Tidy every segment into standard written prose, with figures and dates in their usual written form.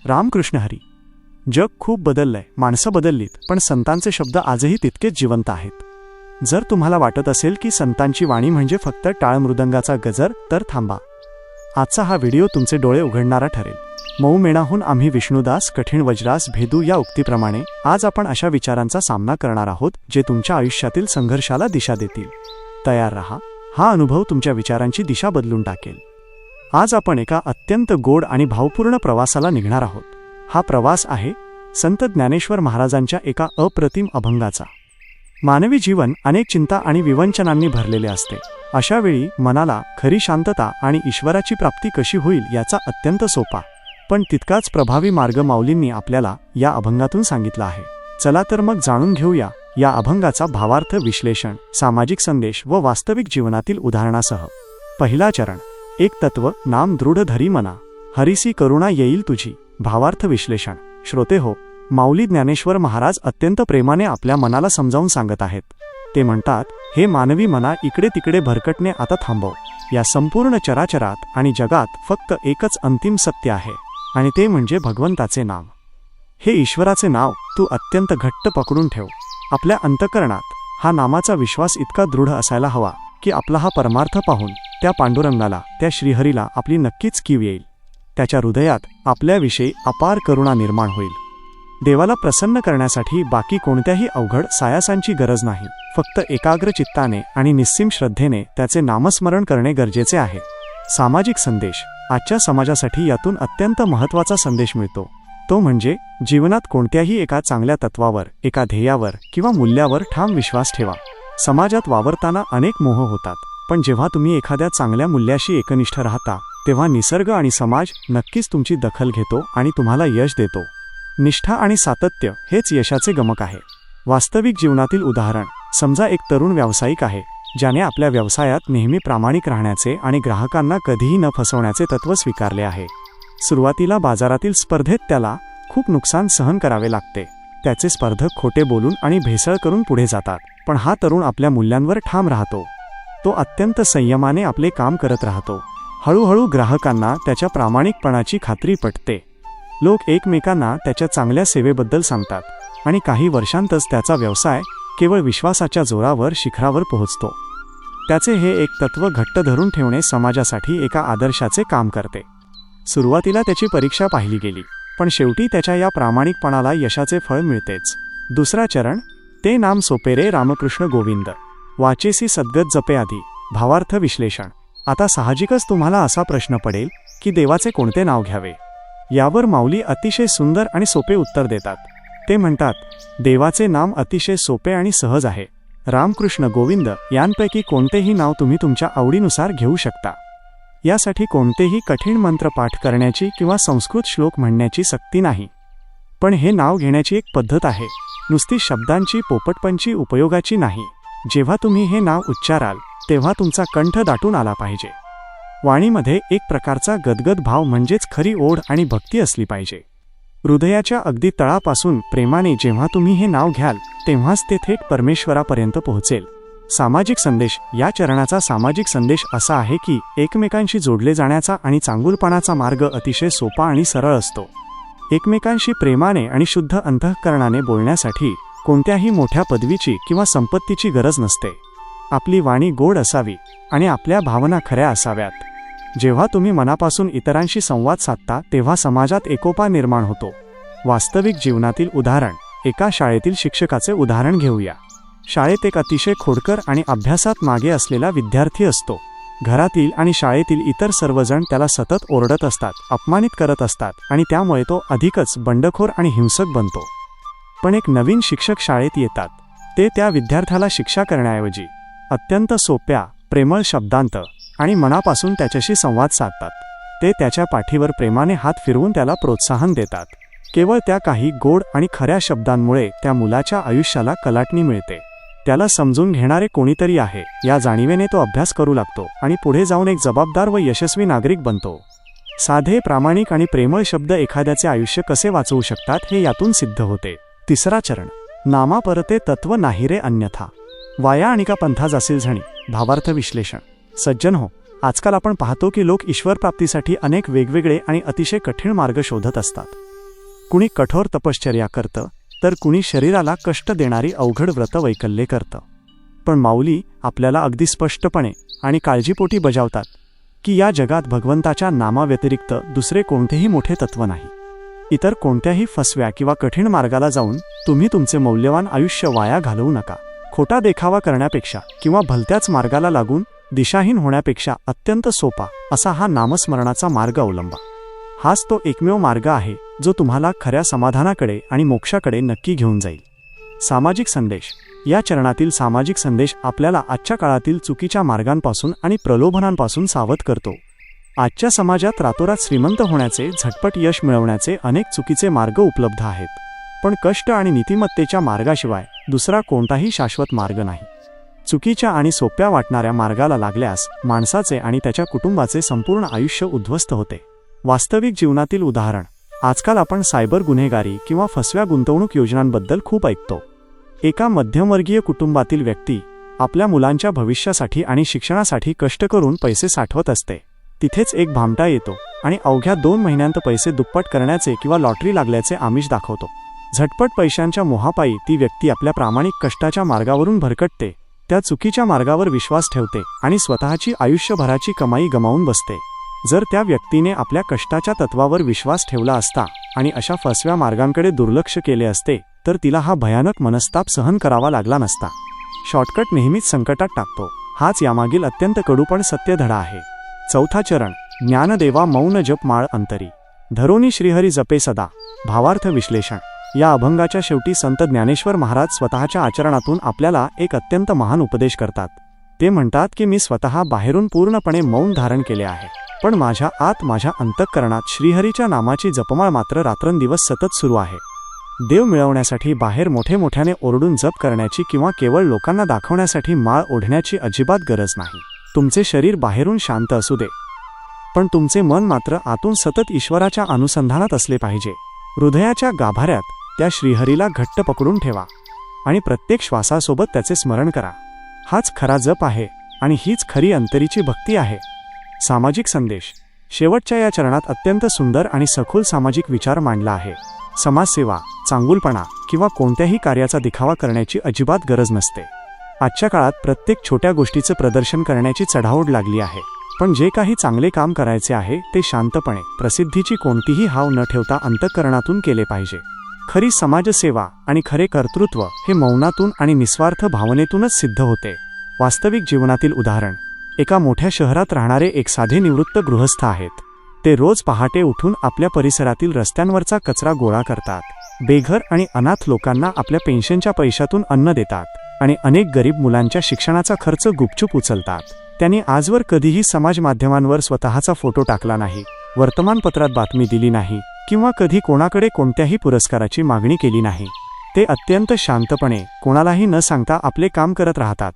रामकृष्ण हरी. जग खूप बदललंय, माणसं बदललीत, पण संतांचे शब्द आजही तितकेच जिवंत आहेत. जर तुम्हाला वाटत असेल की संतांची वाणी म्हणजे फक्त टाळमृदंगाचा गजर, तर थांबा. आजचा हा व्हिडिओ तुमचे डोळे उघडणारा ठरेल. मऊ मेणाहून आम्ही विष्णुदास, कठीण वज्रास भेदू या उक्तीप्रमाणे आज आपण अशा विचारांचा सामना करणार आहोत जे तुमच्या आयुष्यातील संघर्षाला दिशा देतील. तयार रहा. हा अनुभव तुमच्या विचारांची दिशा बदलून टाकेल. आज आपण एका अत्यंत गोड आणि भावपूर्ण प्रवासाला निघणार आहोत. हा प्रवास आहे संत ज्ञानेश्वर महाराजांच्या एका अप्रतिम अभंगाचा. मानवी जीवन अनेक चिंता आणि विवंचनांनी भरलेले असते. अशा वेळी मनाला खरी शांतता आणि ईश्वराची प्राप्ती कशी होईल याचा अत्यंत सोपा पण तितकाच प्रभावी मार्ग माऊलींनी आपल्याला या अभंगातून सांगितला आहे. चला तर मग जाणून घेऊया या अभंगाचा भावार्थ, विश्लेषण, सामाजिक संदेश व वास्तविक जीवनातील उदाहरणासह. पहिला चरण. एक तत्व, नाम दृढ धरी मना, हरिसी करुणा येईल तुझी. भावार्थ विश्लेषण. श्रोते हो, माऊली ज्ञानेश्वर महाराज अत्यंत प्रेमाने आपल्या मनाला समजावून सांगत आहेत. ते म्हणतात, हे मानवी मना, इकडे तिकडे भरकटणे आता थांबव. या संपूर्ण चराचरात आणि जगात फक्त एकच अंतिम सत्य आहे आणि ते म्हणजे भगवंताचे नाम. हे ईश्वराचे नाव तू अत्यंत घट्ट पकडून ठेव. आपल्या अंतःकरणात हा नामाचा विश्वास इतका दृढ असायला हवा की आपला हा परमार्थ पाहून त्या पांडुरंगाला, त्या श्रीहरीला आपली नक्कीच कीव येईल. त्याच्या हृदयात आपल्याविषयी अपार करुणा निर्माण होईल. देवाला प्रसन्न करण्यासाठी बाकी कोणत्याही अवघड सायासांची गरज नाही. फक्त एकाग्र चित्ताने आणि निस्सीम श्रद्धेने त्याचे नामस्मरण करणे गरजेचे आहे. सामाजिक संदेश. आजच्या समाजासाठी यातून अत्यंत महत्त्वाचा संदेश मिळतो. तो म्हणजे जीवनात कोणत्याही एका चांगल्या तत्वावर, एका ध्येयावर किंवा मूल्यावर ठाम विश्वास ठेवा. समाजात वावरताना अनेक मोह होतात, पण जेव्हा तुम्ही एखाद्या चांगल्या मूल्याशी एकनिष्ठ राहता तेव्हा निसर्ग आणि समाज नक्कीच तुमची दखल घेतो आणि तुम्हाला यश देतो. निष्ठा आणि सातत्य हेच यशाचे गमक आहे. वास्तविक जीवनातील उदाहरण. समजा एक तरुण व्यावसायिक आहे ज्याने आपल्या व्यवसायात नेहमी प्रामाणिक राहण्याचे आणि ग्राहकांना कधीही न फसवण्याचे तत्त्व स्वीकारले आहे. सुरुवातीला बाजारातील स्पर्धेत त्याला खूप नुकसान सहन करावे लागते. त्याचे स्पर्धक खोटे बोलून आणि भेसळ करून पुढे जातात, पण हा तरुण आपल्या मूल्यांवर ठाम राहतो. तो अत्यंत संयमाने आपले काम करत राहतो. हळूहळू ग्राहकांना त्याच्या प्रामाणिकपणाची खात्री पटते. लोक एकमेकांना त्याच्या चांगल्या सेवेबद्दल सांगतात आणि काही वर्षांतच त्याचा व्यवसाय केवळ विश्वासाच्या जोरावर शिखरावर पोहोचतो. त्याचे हे एक तत्त्व घट्ट धरून ठेवणे समाजासाठी एका आदर्शाचे काम करते. सुरुवातीला त्याची परीक्षा पाहिली गेली, पण शेवटी त्याच्या या प्रामाणिकपणाला यशाचे फळ मिळतेच. दुसरा चरण. ते नाम सोपे रे रामकृष्ण गोविंद, वाचेसी सद्गत जपे आधी. भावार्थ विश्लेषण. आता साहजिकच तुम्हाला असा प्रश्न पडेल की देवाचे कोणते नाव घ्यावे. यावर माऊली अतिशय सुंदर आणि सोपे उत्तर देतात. ते म्हणतात, देवाचे नाम अतिशय सोपे आणि सहज आहे. रामकृष्ण, गोविंद यांपैकी कोणतेही नाव तुम्ही तुमच्या आवडीनुसार घेऊ शकता. यासाठी कोणतेही कठीण मंत्र पाठ करण्याची किंवा संस्कृत श्लोक म्हणण्याची सक्ती नाही. पण हे नाव घेण्याची एक पद्धत आहे, नुसती शब्दांची, पोपटपंची उपयोगाची नाही. जेव्हा तुम्ही हे नाव उच्चाराल तेव्हा तुमचा कंठ दाटून आला पाहिजे. वाणीमध्ये एक प्रकारचा गदगद भाव म्हणजेच खरी ओढ आणि भक्ती असली पाहिजे. हृदयाच्या अगदी तळापासून प्रेमाने जेव्हा तुम्ही हे नाव घ्याल तेव्हाच ते थेट परमेश्वरापर्यंत पोहोचेल. सामाजिक संदेश. या चरणाचा सामाजिक संदेश असा आहे की एकमेकांशी जोडले जाण्याचा आणि चांगुलपणाचा मार्ग अतिशय सोपा आणि सरळ असतो. एकमेकांशी प्रेमाने आणि शुद्ध अंतःकरणाने बोलण्यासाठी कोणत्याही मोठ्या पदवीची किंवा संपत्तीची गरज नसते. आपली वाणी गोड असावी आणि आपल्या भावना खऱ्या असाव्यात. जेव्हा तुम्ही मनापासून इतरांशी संवाद साधता तेव्हा समाजात एकोपा निर्माण होतो. वास्तविक जीवनातील उदाहरण. एका शाळेतील शिक्षकाचे उदाहरण घेऊया. शाळेत एक अतिशय खोडकर आणि अभ्यासात मागे असलेला विद्यार्थी असतो. घरातील आणि शाळेतील इतर सर्वजण त्याला सतत ओरडत असतात, अपमानित करत असतात आणि त्यामुळे तो अधिकच बंडखोर आणि हिंसक बनतो. पण एक नवीन शिक्षक शाळेत येतात. ते त्या विद्यार्थ्याला शिक्षा करण्याऐवजी अत्यंत सोप्या, प्रेमळ शब्दांत आणि मनापासून त्याच्याशी संवाद साधतात. ते त्याच्या पाठीवर प्रेमाने हात फिरवून त्याला प्रोत्साहन देतात. केवळ त्या काही गोड आणि खऱ्या शब्दांमुळे त्या मुलाच्या आयुष्याला कलाटणी मिळते. त्याला समजून घेणारे कोणीतरी आहे या जाणीवेने तो अभ्यास करू लागतो आणि पुढे जाऊन एक जबाबदार व यशस्वी नागरिक बनतो. साधे, प्रामाणिक आणि प्रेमळ शब्द एखाद्याचे आयुष्य कसे वाचवू शकतात हे यातून सिद्ध होते. तिसरा चरण. नामा परते तत्व नाही रे अन्यथा, वाया आणि का पंथा जासील झणी. भावार्थ विश्लेषण. सज्जन हो, आजकाल आपण पाहतो की लोक ईश्वर प्राप्तीसाठी अनेक वेगवेगळे आणि अतिशय कठीण मार्ग शोधत असतात. कुणी कठोर तपश्चर्या करतं, तर कुणी शरीराला कष्ट देणारी अवघड व्रतवैकल्ये करतं. पण माऊली आपल्याला अगदी स्पष्टपणे आणि काळजीपोटी बजावतात की या जगात भगवंताच्या नामाव्यतिरिक्त दुसरे कोणतेही मोठे तत्व नाही. इतर कोणत्याही फसव्या किंवा कठीण मार्गाला जाऊन तुम्ही तुमचे मौल्यवान आयुष्य वाया घालवू नका. खोटा देखावा करण्यापेक्षा किंवा भलत्याच मार्गाला लागून दिशाहीन होण्यापेक्षा अत्यंत सोपा असा हा नामस्मरणाचा मार्ग अवलंबा. हाच तो एकमेव मार्ग आहे जो तुम्हाला खऱ्या समाधानाकडे आणि मोक्षाकडे नक्की घेऊन जाईल. सामाजिक संदेश. या चरणातील सामाजिक संदेश आपल्याला आजच्या काळातील चुकीच्या मार्गांपासून आणि प्रलोभनांपासून सावध करतो. आजच्या समाजात रातोरात श्रीमंत होण्याचे, झटपट यश मिळवण्याचे अनेक चुकीचे मार्ग उपलब्ध आहेत. पण कष्ट आणि नीतिमत्तेच्या मार्गाशिवाय दुसरा कोणताही शाश्वत मार्ग नाही. चुकीच्या आणि सोप्या वाटणाऱ्या मार्गाला लागल्यास माणसाचे आणि त्याच्या कुटुंबाचे संपूर्ण आयुष्य उद्ध्वस्त होते. वास्तविक जीवनातील उदाहरण. आजकाल आपण सायबर गुन्हेगारी किंवा फसव्या गुंतवणूक योजनांबद्दल खूप ऐकतो. एका मध्यमवर्गीय कुटुंबातील व्यक्ती आपल्या मुलांच्या भविष्यासाठी आणि शिक्षणासाठी कष्ट करून पैसे साठवत असते. तिथेच एक भामटा येतो आणि अवघ्या 2 महिन्यांत पैसे दुप्पट करण्याचे किंवा लॉटरी लागल्याचे आमिष दाखवतो. झटपट पैशांच्या मोहापायी ती व्यक्ती आपल्या प्रामाणिक कष्टाच्या मार्गावरून भरकटते, त्या चुकीच्या मार्गावर विश्वास ठेवते आणि स्वतःची आयुष्यभराची कमाई गमावून बसते. जर त्या व्यक्तीने आपल्या कष्टाच्या तत्वावर विश्वास ठेवला असता आणि अशा फसव्या मार्गांकडे दुर्लक्ष केले असते तर तिला हा भयानक मनस्ताप सहन करावा लागला नसता. शॉर्टकट नेहमीच संकटात टाकतो. हाच यामागील अत्यंत कडू पण सत्य धडा आहे. चौथा चरण. ज्ञानदेवा मौन जप माळ अंतरी. धरोनी श्रीहरी जपे सदा. भावार्थ विश्लेषण. या अभंगाच्या शेवटी संत ज्ञानेश्वर महाराज स्वतःच्या आचरणातून आपल्याला एक अत्यंत महान उपदेश करतात. ते म्हणतात की मी स्वतः बाहेरून पूर्णपणे मौन धारण केले आहे, पण माझ्या आत, माझ्या अंतःकरणात श्रीहरीच्या नामाची जपमाळ मात्र रात्रंदिवस सतत सुरू आहे. देव मिळवण्यासाठी बाहेर मोठ्याने ओरडून जप करण्याची किंवा केवळ लोकांना दाखवण्यासाठी माळ ओढण्याची अजिबात गरज नाही. तुमचे शरीर बाहेरून शांत असू दे, पण तुमचे मन मात्र आतून सतत ईश्वराच्या अनुसंधानात असले पाहिजे. हृदयाच्या गाभाऱ्यात त्या श्रीहरीला घट्ट पकडून ठेवा आणि प्रत्येक श्वासासोबत त्याचे स्मरण करा. हाच खरा जप आहे आणि हीच खरी अंतरीची भक्ती आहे. सामाजिक संदेश. शेवटच्या या चरणात अत्यंत सुंदर आणि सखोल सामाजिक विचार मांडला आहे. समाजसेवा, चांगुलपणा किंवा कोणत्याही कार्याचा दिखावा करण्याची अजिबात गरज नसते. आजच्या काळात प्रत्येक छोट्या गोष्टीचं प्रदर्शन करण्याची चढाओढ लागली आहे. पण जे काही चांगले काम करायचे आहे ते शांतपणे, प्रसिद्धीची कोणतीही हाव न ठेवता अंतःकरणातून केले पाहिजे. खरी समाजसेवा आणि खरे कर्तृत्व हे मौनातून आणि निस्वार्थ भावनेतूनच सिद्ध होते. वास्तविक जीवनातील उदाहरण. एका मोठ्या शहरात राहणारे एक साधे निवृत्त गृहस्थ आहेत. ते रोज पहाटे उठून आपल्या परिसरातील रस्त्यांवरचा कचरा गोळा करतात, बेघर आणि अनाथ लोकांना आपल्या पेन्शनच्या पैशातून अन्न देतात आणि अनेक गरीब मुलांच्या शिक्षणाचा खर्च गुपचूप उचलतात. त्यांनी आजवर कधीही समाज माध्यमांवर स्वतःचा फोटो टाकला नाही, वर्तमानपत्रात बातमी दिली नाही किंवा कधी कोणाकडे कोणत्याही पुरस्काराची मागणी केली नाही. ते अत्यंत शांतपणे, कोणालाही न सांगता आपले काम करत राहतात.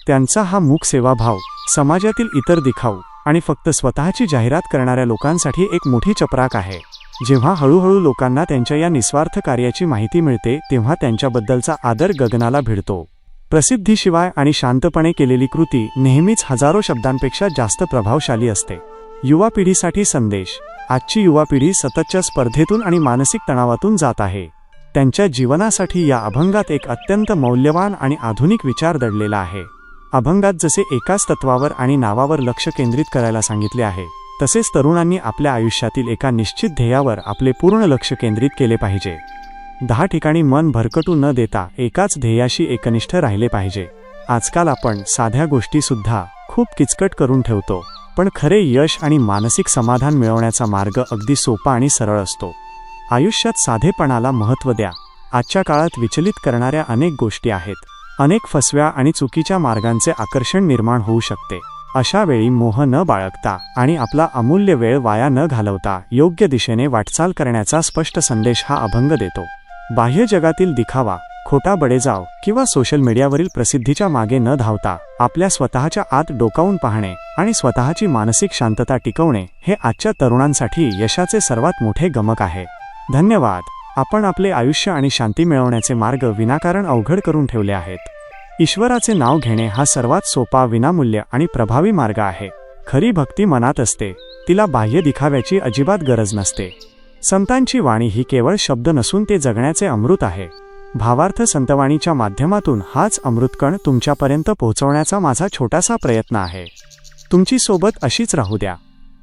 त्यांचा हा मूक सेवाभाव समाजातील इतर दिखाऊ आणि फक्त स्वतःची जाहिरात करणाऱ्या लोकांसाठी एक मोठी चपराक आहे. जेव्हा हळूहळू लोकांना त्यांच्या या निस्वार्थ कार्याची माहिती मिळते तेव्हा त्यांच्याबद्दलचा आदर गगनाला भिडतो. प्रसिद्धीशिवाय आणि शांतपणे केलेली कृती नेहमीच हजारो शब्दांपेक्षा जास्त प्रभावशाली असते. युवा पिढीसाठी संदेश. आजची युवा पिढी सततच्या स्पर्धेतून आणि मानसिक तणावातून जात आहे. त्यांच्या जीवनासाठी या अभंगात एक अत्यंत मौल्यवान आणि आधुनिक विचार दडलेला आहे. अभंगात जसे एकाच तत्वावर आणि नावावर लक्ष केंद्रित करायला सांगितले आहे, तसेच तरुणांनी आपल्या आयुष्यातील एका निश्चित ध्येयावर आपले पूर्ण लक्ष केंद्रित केले पाहिजे. 10 ठिकाणी मन भरकटू न देता एकाच ध्येयाशी एकनिष्ठ राहिले पाहिजे. आजकाल आपण साध्या गोष्टीसुद्धा खूप किचकट करून ठेवतो, पण खरे यश आणि मानसिक समाधान मिळवण्याचा मार्ग अगदी सोपा आणि सरळ असतो. आयुष्यात साधेपणाला महत्त्व द्या. आजच्या काळात विचलित करणाऱ्या अनेक गोष्टी आहेत. अनेक फसव्या आणि चुकीच्या मार्गांचे आकर्षण निर्माण होऊ शकते. अशा वेळी मोह न बाळगता आणि आपला अमूल्य वेळ वाया न घालवता योग्य दिशेने वाटचाल करण्याचा स्पष्ट संदेश हा अभंग देतो. बाह्य जगातील दिखावा, खोटा बडेजाव किंवा सोशल मीडियावरील प्रसिद्धीच्या मागे न धावता आपल्या स्वतःच्या आत डोकावून पाहणे आणि स्वतःची मानसिक शांतता टिकवणे हे आजच्या तरुणांसाठी यशाचे सर्वात मोठे गमक आहे. धन्यवाद. आपण आपले आयुष्य आणि शांती मिळवण्याचे मार्ग विनाकारण अवघड करून ठेवले आहेत. ईश्वराचे नाव घेणे हा सर्वात सोपा, विनामूल्य आणि प्रभावी मार्ग आहे. खरी भक्ती मनात असते, तिला बाह्य दिखाव्याची अजिबात गरज नसते. संतांची वाणी ही केवळ शब्द नसून ते जगण्याचे अमृत आहे. भावार्थ संतवाणीच्या माध्यमातून हाच अमृतकण तुमच्यापर्यंत पोहोचवण्याचा माझा छोटासा प्रयत्न आहे. तुमची सोबत अशीच राहू द्या.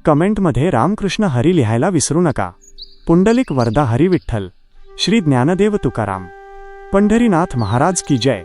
कमेंटमध्ये रामकृष्ण हरी लिहायला विसरू नका. पुंडलिक वरदा हरी विठ्ठल. श्री ज्ञानदेव तुकाराम. पंढरीनाथ महाराज की जय.